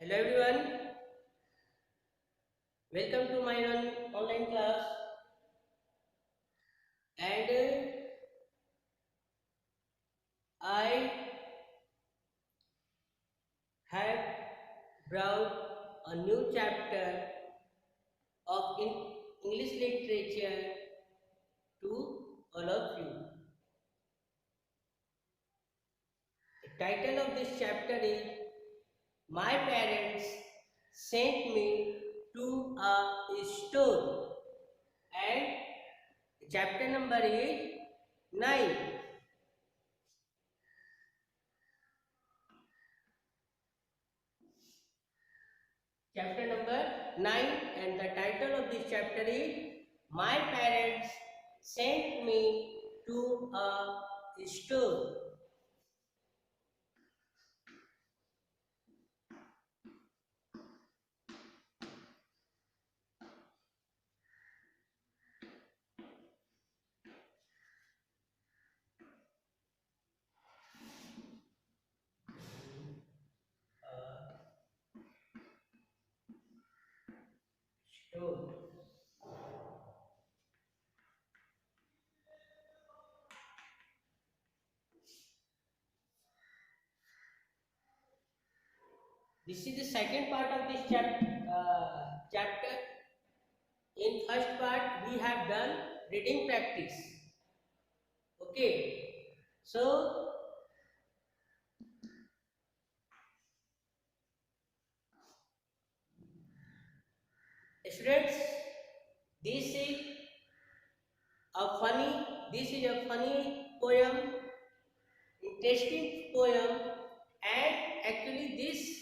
Hello everyone, welcome to my online class. And I have brought a new chapter of English literature to all of you. The title of this chapter is My Parents Sent Me to a Store, and chapter number is 9. Chapter number 9, and the title of this chapter is My Parents Sent Me to a Store. Store. This is the second part of this chapter. In first part, we have done reading practice. Okay, so students, this is a funny poem, interesting poem, and actually this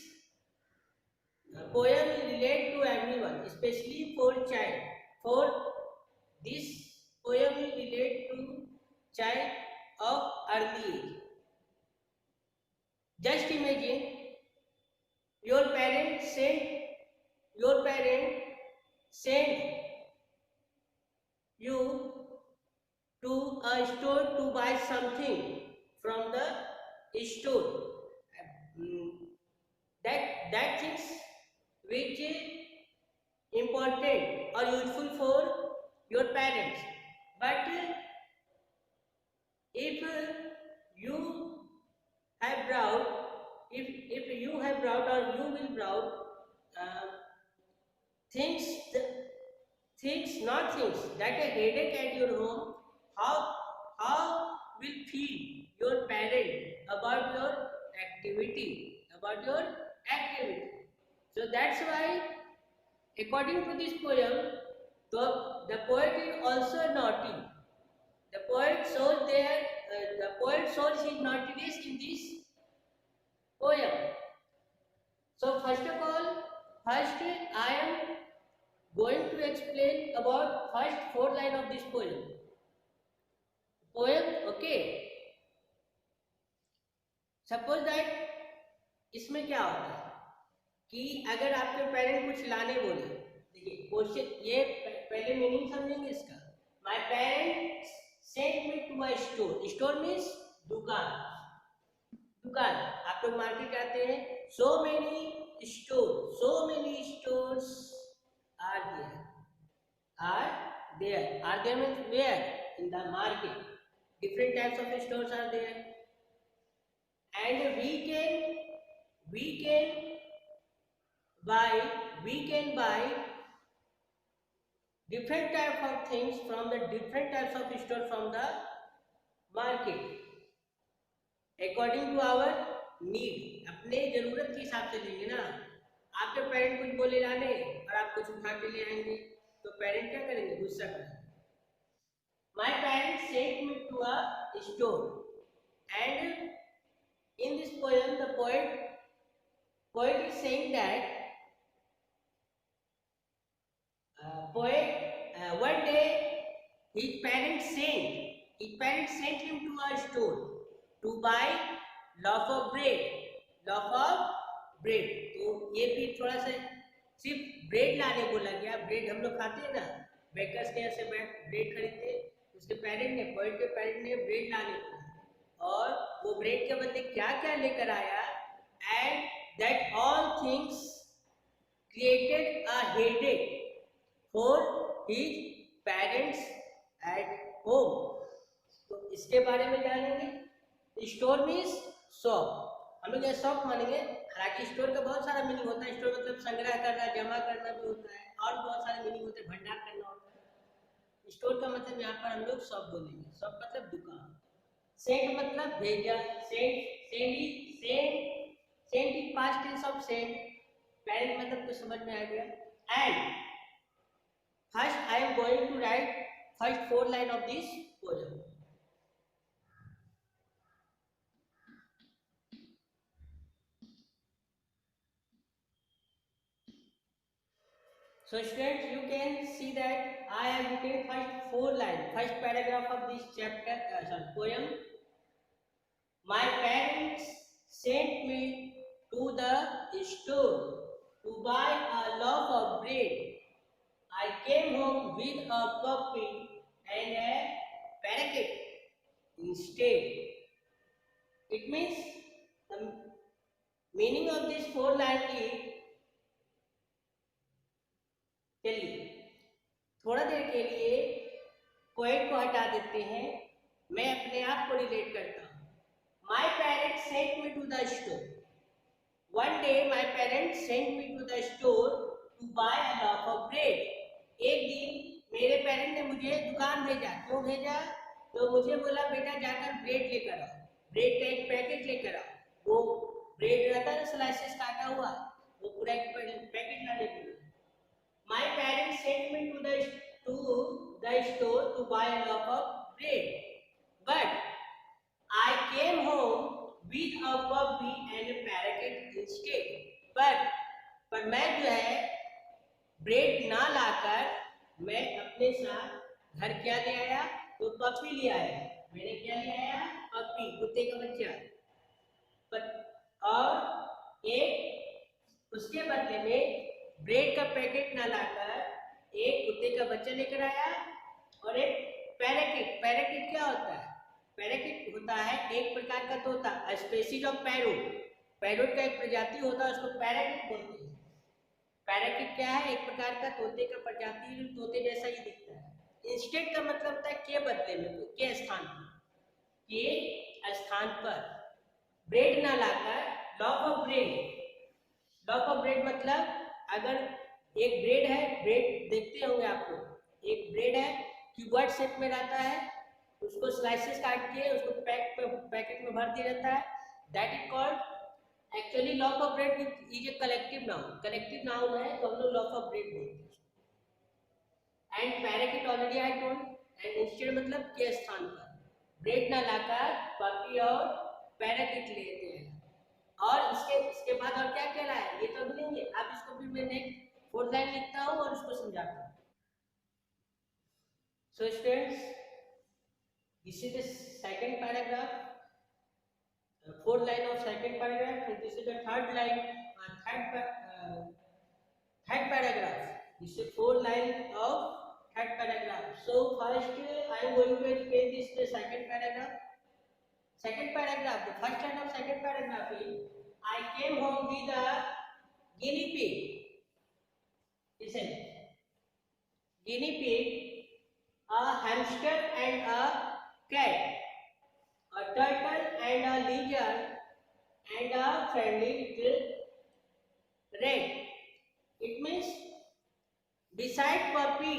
poem is related to everyone, especially for child. For this poem is related to child of early age. Just imagine your parent sent you to a store to buy something from the store. Mm, that things which is important or useful for your parents, but if you have brought if you have brought or you will brought uh, things not things that a headache at your home, how will feel your parent about your activity. So that's why, according to this poem, the poet is also naughty. The poet shows his naughtiness in this poem. So first I am going to explain about first 4 lines of this poem. Okay. Suppose that इसमें क्या होता है कि अगर आपके parent कुछ लाने बोले, देखिए क्वेश्चन, ये पहले मीनिंग समझेंगे इसका. My parents sent me to a store. Store means दुकान. आप लोग मार्केट जाते हैं, so many stores are there means where, in the market. Different types of stores are there, and we can buy different types of things from the different types of stores from the market according to our need. अपने जरूरत के हिसाब से लेंगे ना. आपके parent कुछ बोले लाने और आप कुछ उठा के ले आएंगे, तो पेरेंट क्या करेंगे? गुस्सा करेंगे. My parents sent me to a store, and in this poem the poet is saying that one day his parents sent him to a store to buy loaf of bread. तो ये भी थोड़ा सा सिर्फ ब्रेड लाने बोला गया. Bread हम लोग खाते हैं ना, बेकर्स के यहाँ से ब्रेड खरीदते हैं. उसके पोएट के पेरेंट ने ब्रेड लाने को, और वो ब्रेड के बदले क्या क्या लेकर आया, and that all things created a headache for his parents at home। तो इसके बारे में जानेंगे। स्टोर मीन्स शॉप, हम लोग ये शॉप मानेंगे, हालांकि स्टोर का बहुत सारा मीनिंग होता है। स्टोर मतलब संग्रह करना, जमा करना भी होता है, और बहुत सारे मीनिंग होते हैं, भंडार करना होता है। स्टोर का मतलब यहाँ पर हम लोग शॉप बोलेंगे। शॉप मतलब दुकान। सेंट मतलब भेजा, sent is past tense of sent. Parent मतलब तो समझ में आ गया। And first I am going to write first 4 line of this poem. So students, you can see that I have written first 4 lines, first paragraph of this chapter, poem. My parents sent me to the store to buy a loaf of bread. I came home with a puppy and a parakeet instead. It means the meaning of this 4 lines is, चलिए थोड़ा देर के लिए poet को हटा देते हैं, मैं अपने आप को रिलेट करता हूँ। My parents sent me to the store. One day my parents sent me to the store to buy a loaf of bread. एक दिन मेरे पेरेंट ने मुझे दुकान भेजा। क्यों भेजा? तो मुझे बोला बेटा जाकर ब्रेड लेकर आओ, ब्रेड का एक पैकेट लेकर आओ। वो ब्रेड रहता है स्लाइसेस काटा हुआ, वो पूरा एक पैकेट लाने के लिए। My parents sent me to the store to buy a loaf of bread, but I came home with a puppy and a parakeet instead. पर मैं जो है ब्रेड ना लाकर मैं अपने साथ घर क्या ले आया? तो पपी ले आया। मैंने क्या ले आया? पपी, कुत्ते का बच्चा। और एक उसके बदले में ब्रेड का पैकेट ना लाकर एक कुत्ते का बच्चा लेकर आया और एक पैराकिट। पैराकिट क्या होता है? पैराकिट होता है एक प्रकार का तोता, स्पीशीज ऑफ पैरोट। पैरोट का एक प्रजाति होता है, उसको पैराकिट बोलते हैं। पैराकिट क्या है? एक प्रकार का तोते का प्रजाति, तोते जैसा ही दिखता है। इंस्टेड का मतलब होता है के बदले में, के स्थान पर, के स्थान पर ब्रेड ना लाकर loaf of bread. Loaf of bread मतलब अगर एक ब्रेड है, ब्रेड देखते होंगे आप लोग, एक ब्रेड है क्यूबॉइड शेप में रहता है, उसको स्लाइसेस काट के उसको पैकेट में भर दिया जाता है। That is called actually loaf of bread is a collective noun. Collective noun है तो हम लोग लॉफ ऑफ ब्रेड बोलते हैं। And parakeet already I told. And instead मतलब के स्थान पर ब्रेड ना लाकर पपी और पैराकिट लेते हैं। और इसके बाद और क्या कह रहा है ये तो बोलेंगे। अब इसको फिर मैं नेक्स्ट 4 लाइन लिखता हूँ और उसको समझाता हूँ। So students, this is the second paragraph, 4th line of second paragraph, and this is the third line, third paragraph. This is 4th line of third paragraph. So first I am going to explain this the second paragraph. Second paragraph, the first line of second paragraph is, I came home with a guinea pig. Listen, guinea pig, a hamster and a cat, a turtle and a lizard, and a friendly little rat. It means beside puppy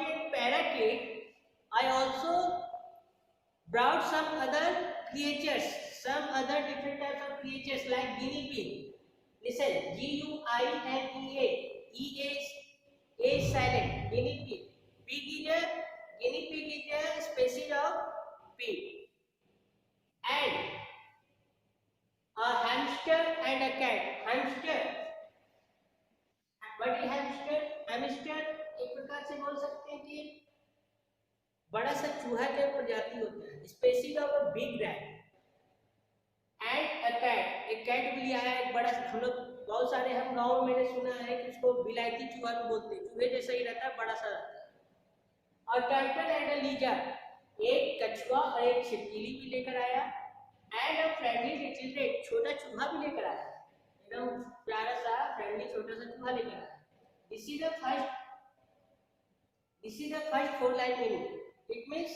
and parakeet, I also brought some other creatures, some other different types of creatures like guinea pig. Listen, G-U-I-N-E-A. E-A is silent. Guinea pig. Guinea pig is a species of pig. And a hamster and a cat. Hamster. What is hamster? Hamster एक प्रकार से बोल सकते हैं कि बड़ा सा चूहा का प्रजाति होता है, species of a big rat. And a cat, एक कैट भी लिया है, एक बड़ा, हम लोग बहुत सारे हम गांव में मैंने सुना है कि उसको विलायती चूहा भी बोलते हैं, चूहे जैसा ही रहता है, बड़ा सा रहता है। और टर्टल एंड अ लीजर्ड, एक कछुआ और एक छिपकली भी लेकर आया। And a friendly little rate, छोटा चूहा भी लेकर आया। एकदम प्यारा सा फ्रेंडली छोटा सा चूहा लेकर आया। This is the first four line meaning. It means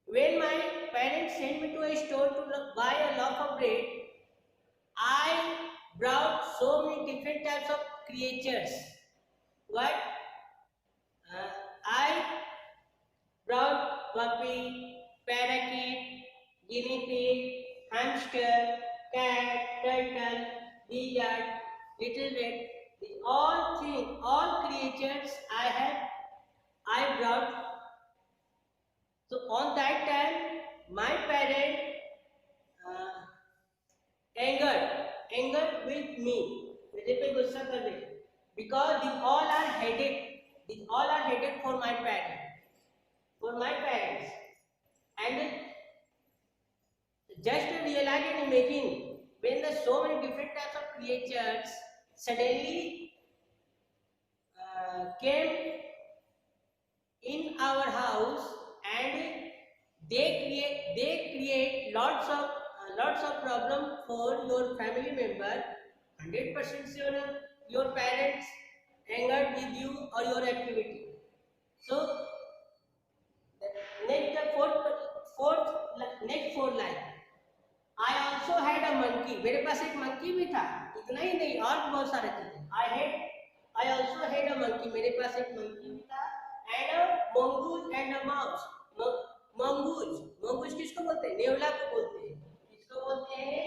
when my parents sent me to a store to buy a loaf of bread, I brought so many different types of creatures. What? I brought puppy, parakeet, guinea pig, hamster, cat, turtle, lizard, little rat. All creatures I brought. So on that time, my parent angered with me. मेरे पे गुस्सा कर रहे because these all are headed for my parents, and just realize and imagine when the so many different types of creatures suddenly came in our house, and they create lots of problem for your family member. 100% sure your parents angered with you or your activity. So next fourth line, I also had a monkey. मेरे पास एक monkey भी था, इतना ही नहीं और बहुत सारे चीजें. I also had a monkey. मेरे पास एक monkey भी था, and a mongoose and a mouse. mongoose किसको बोलते हैं? नेवला को बोलते हैं. किसको बोलते हैं?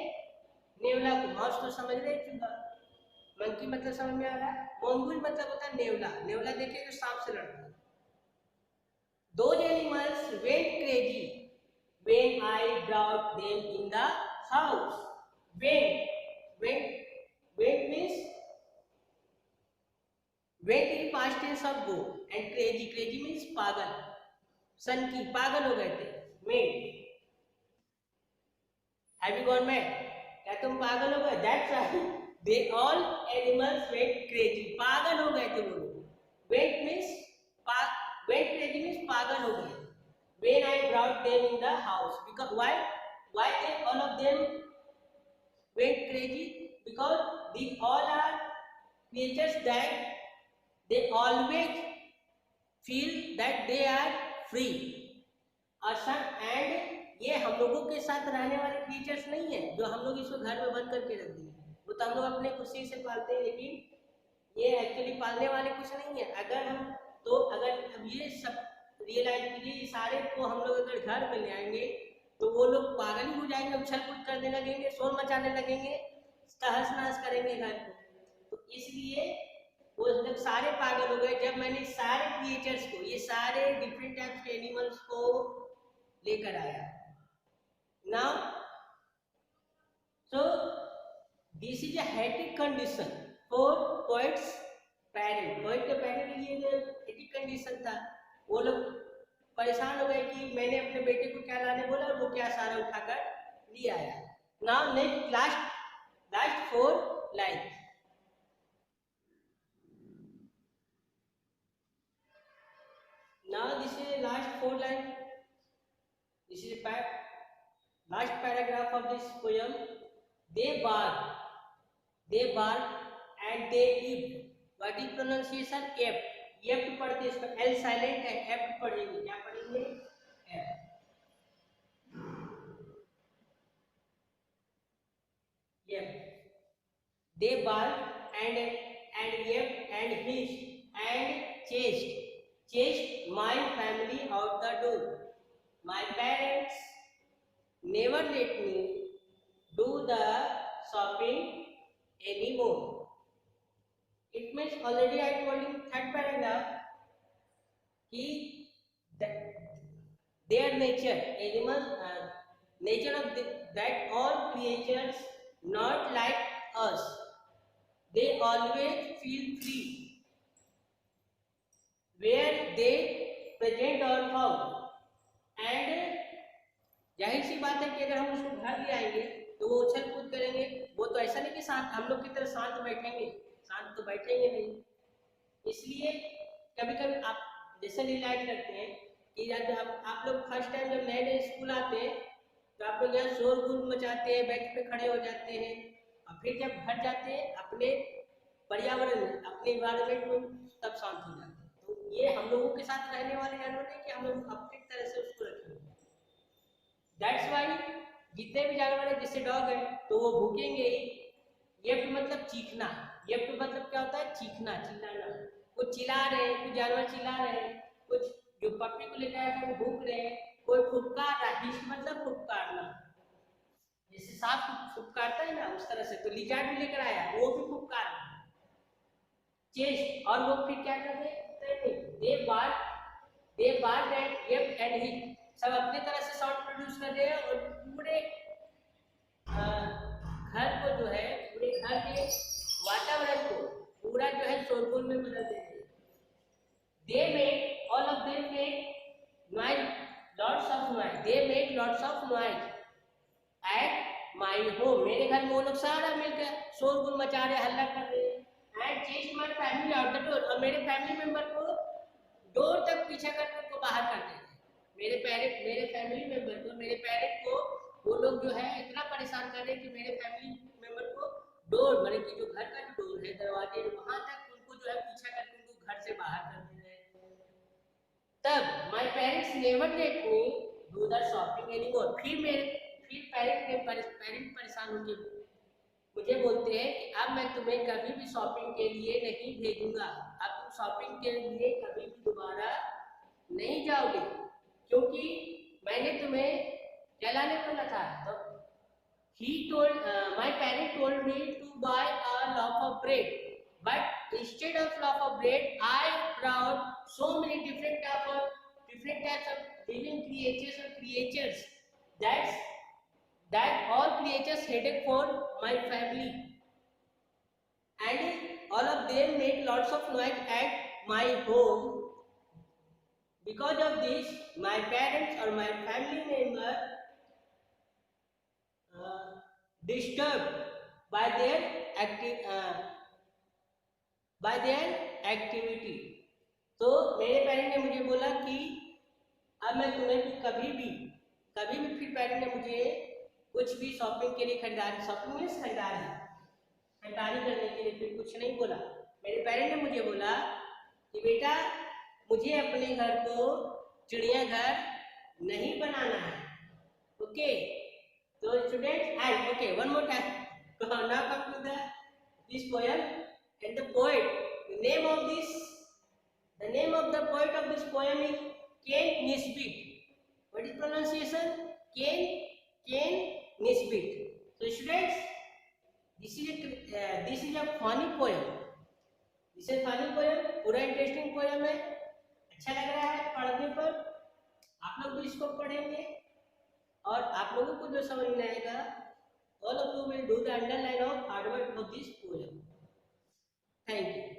नेवला को. mouse तो समझ रहे चूहा. monkey मतलब समझ में आ रहा है. mongoose मतलब होता है नेवला. नेवला देखिए जो सांप से लड़ता है. Those animals went crazy when I brought them in the house. Went means went in past tense of go, and crazy means पागल. सनकी पागल हो गए थे. mad. Have you gone mad? क्या तुम पागल हो गए? That's why they all animals went crazy. पागल हो गए थे वो लोग. went crazy means पागल हो गए. when I brought them in the house, because why they all of them went crazy? Because these all are creatures that they always feel that they are free. and ये हम लोगों के साथ रहने वाले क्रिएचर्स नहीं है जो हम लोग इसको घर में बंद करके रख देंगे. वो तो हम लोग अपने खुशी से पालते हैं, लेकिन ये एक्चुअली पालने वाले कुछ नहीं है. अगर अब ये सब रियलाइज कीजिए, ये सारे को हम लोग अगर घर में ले आएंगे तो वो लोग पागल ही हो जाएंगे, उछल कूद करने लगेंगे, शोर मचाने लगेंगे, तहस नहस करेंगे घर को. तो इसलिए वो लोग सारे पागल हो गए जब मैंने सारे क्रिएचर्स को, ये सारे डिफरेंट टाइप्स के एनिमल्स को लेकर आया. Now so this is a hectic condition for poets parent. Poet के पेरेंट के लिए हेटिक कंडीशन था. वो लोग परेशान हो गए कि मैंने अपने बेटे को क्या लाने बोला और वो क्या सारा उठाकर ले आया. Now next last four line. Now this is the last four line. This is the last paragraph of this poem. They bark and they eat. What is pronunciation? Ept. Ept पढ़ते इसका L silent है. Ept पढ़ेंगे. क्या पढ़ेंगे? Ept. They bark and ept and hissed and chased my family out the door. My parents never let me do the shopping anymore. It means already I told in third paragraph कि their nature, animals, nature of that all creatures not like us. They always feel free where they present or found. And जाहिर सी बात है कि अगर हम उसको घर ले आएंगे तो वो उछल कूद करेंगे. वो तो ऐसा नहीं कि हम लोग की तरह शांत बैठेंगे नहीं. इसलिए कभी कभी आप जैसे रिलाइज करते हैं कि जब आप लोग फर्स्ट टाइम जब नए स्कूल आते हैं तो आप लोग यहाँ शोर गुल मचाते हैं, बेंच पे खड़े हो जाते हैं, और फिर जब घर जाते हैं अपने पर्यावरण में, अपने इन्वायरमेंट में, तब शांत हो जाते हैं। तो ये हम लोगों के साथ रहने वाले जानवर है कि हम लोग अपनी तरह से उसको रखेंगे। दैट्स वाई जितने भी जानवर है, जैसे डॉग है तो वो भूखेंगे ही। येप्ट मतलब चीखना, येप्ट मतलब क्या होता है? चीखना, चिल्लाना। कुछ चिल्ला रहे हैं, कुछ जानवर चिल्ला रहे हैं, कुछ जो पप्पी को लेकर आया था वो भूख रहे हैं, कोई फुफकार रहा है। हिस मतलब फुफकारना, जैसे सांप फुफकारता है ना उस तरह से। तो लिजार्ड भी लेकर आया, वो भी फुफकार रहा है। चेस्ट, और लोग फिर क्या कर रहे हैं? दे बार्क एंड येप्ट एंड हिट, सब अपने तरह से साउंड प्रोड्यूस कर रहे हैं और पूरे घर को जो है, पूरे घर के वातावरण को पूरा जो है शोरगुल में बदल देते हैं। They made, all of them made noise, lots of noise. They made lots of noise at my home. मेरे घर में वो लोग सारा मिलकर शोरगुल मचा रहे, हल्ला कर रहे हैं। And chased my family out the door, और मेरे फैमिली मेंबर को डोर तक पीछा करके उनको बाहर कर देते हैं। मेरे फैमिली मेंबर को, मेरे पेरेंट को वो लोग जो है इतना परेशान कर रहे हैं कि मेरे फैमिली मेंबर को डोर, मतलब कि जो घर का जो डोर है, दरवाजे, वहां तक उनको जो है पीछा करके उनको घर से बाहर कर दे रहे हैं। तब my parents never let me do the shopping anymore, फिर पेरेंट परेशान होकर मुझे बोलते हैं कि अब मैं तुम्हें कभी भी शॉपिंग के लिए नहीं भेजूंगा, अब तुम शॉपिंग के लिए कभी भी दोबारा नहीं जाओगे, क्योंकि मैंने तुम्हें क्या लाने बोला था। तो my parent told me to buy a loaf of bread, but instead of loaf of bread I brought so many different types of living creatures that all creatures headed for my family, and all of them made lots of noise at my home. Because of this, my parents or my family member disturbed by their activity. तो मेरे parent ने मुझे बोला कि अब मैं तुम्हें कभी भी फिर पेरेंट ने मुझे कुछ भी शॉपिंग के लिए खरीदारी करने के लिए फिर कुछ नहीं बोला। मेरे पेरेंट ने मुझे बोला कि बेटा मुझे अपने घर को चिड़ियाघर नहीं बनाना है। Okay, so students, and okay, one more time. Now come to this poem, and the name of the poet of this poem is Ken Nisbet. What is pronunciation? Ken Nisbet. So students, this is a funny poem. This is a funny poem. पूरा interesting poem है, अच्छा लग रहा है पढ़ने पर। आप लोग भी इसको पढ़ेंगे और आप लोगों को जो समझ में आएगा, all of you will do the underline of hard work of this poem. Thank you.